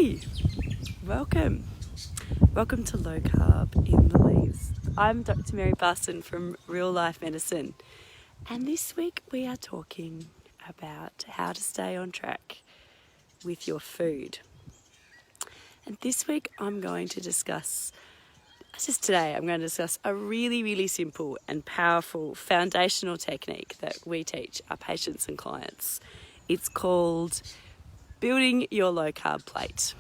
Hey, welcome to Low Carb in the Leaves. I'm Dr. Mary Barson from Real Life Medicine, and this week we are talking about how to stay on track with your food. And this week I'm going to discuss a really simple and powerful foundational technique that we teach our patients and clients. It's called building your low carb plate.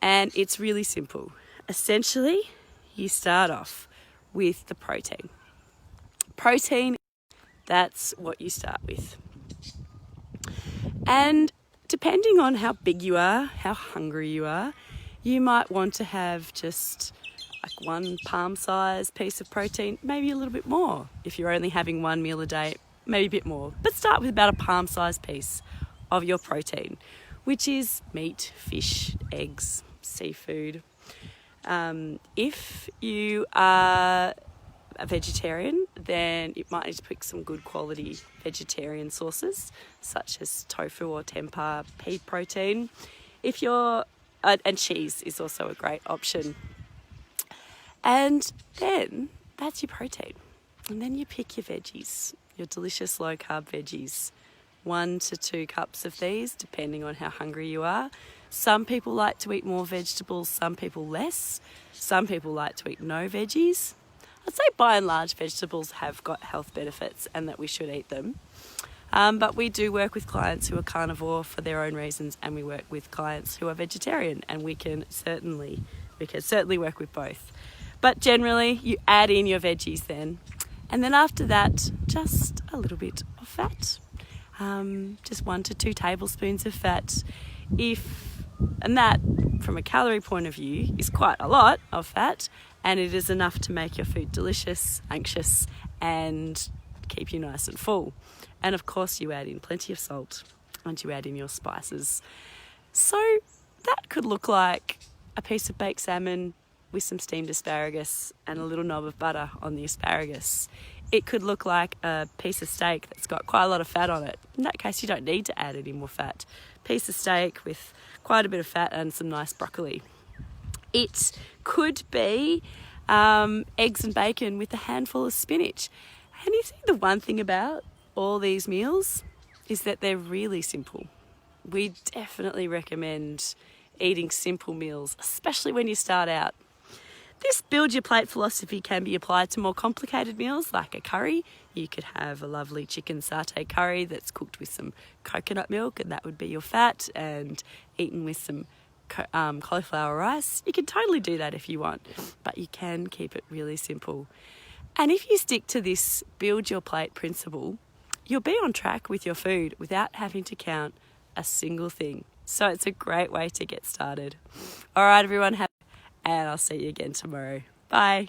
And it's really simple. Essentially, you start off with the protein. Protein, that's what you start with. And depending on how big you are, how hungry you are, you might want to have just like one palm-sized piece of protein, maybe a little bit more. If you're only having one meal a day, maybe a bit more. But start with about a palm-sized piece of your protein, which is meat, fish, eggs, seafood. If you are a vegetarian, then you might need to pick some good quality vegetarian sources, such as tofu or tempeh, pea protein. And cheese is also a great option. And then that's your protein. And then you pick your veggies, your delicious low carb veggies. 1 to 2 cups of these, depending on how hungry you are. Some people like to eat more vegetables, some people less. Some people like to eat no veggies. I'd say by and large vegetables have got health benefits and that we should eat them. But we do work with clients who are carnivore for their own reasons, and we work with clients who are vegetarian, and we can certainly work with both. But generally you add in your veggies then. And then after that, just a little bit of fat. Just 1 to 2 tablespoons of fat. And that, from a calorie point of view, is quite a lot of fat, and it is enough to make your food delicious, anxious, and keep you nice and full. And of course, you add in plenty of salt, and you add in your spices. So that could look like a piece of baked salmon with some steamed asparagus and a little knob of butter on the asparagus. It could look like a piece of steak that's got quite a lot of fat on it. In that case, you don't need to add any more fat. Piece of steak with quite a bit of fat and some nice broccoli. It could be eggs and bacon with a handful of spinach. And you see, the one thing about all these meals is that they're really simple. We definitely recommend eating simple meals, especially when you start out. This build your plate philosophy can be applied to more complicated meals like a curry. You could have a lovely chicken satay curry that's cooked with some coconut milk, and that would be your fat, and eaten with some cauliflower rice. You can totally do that if you want, but you can keep it really simple. And if you stick to this build your plate principle, you'll be on track with your food without having to count a single thing. So it's a great way to get started. All right, everyone, and I'll see you again tomorrow. Bye.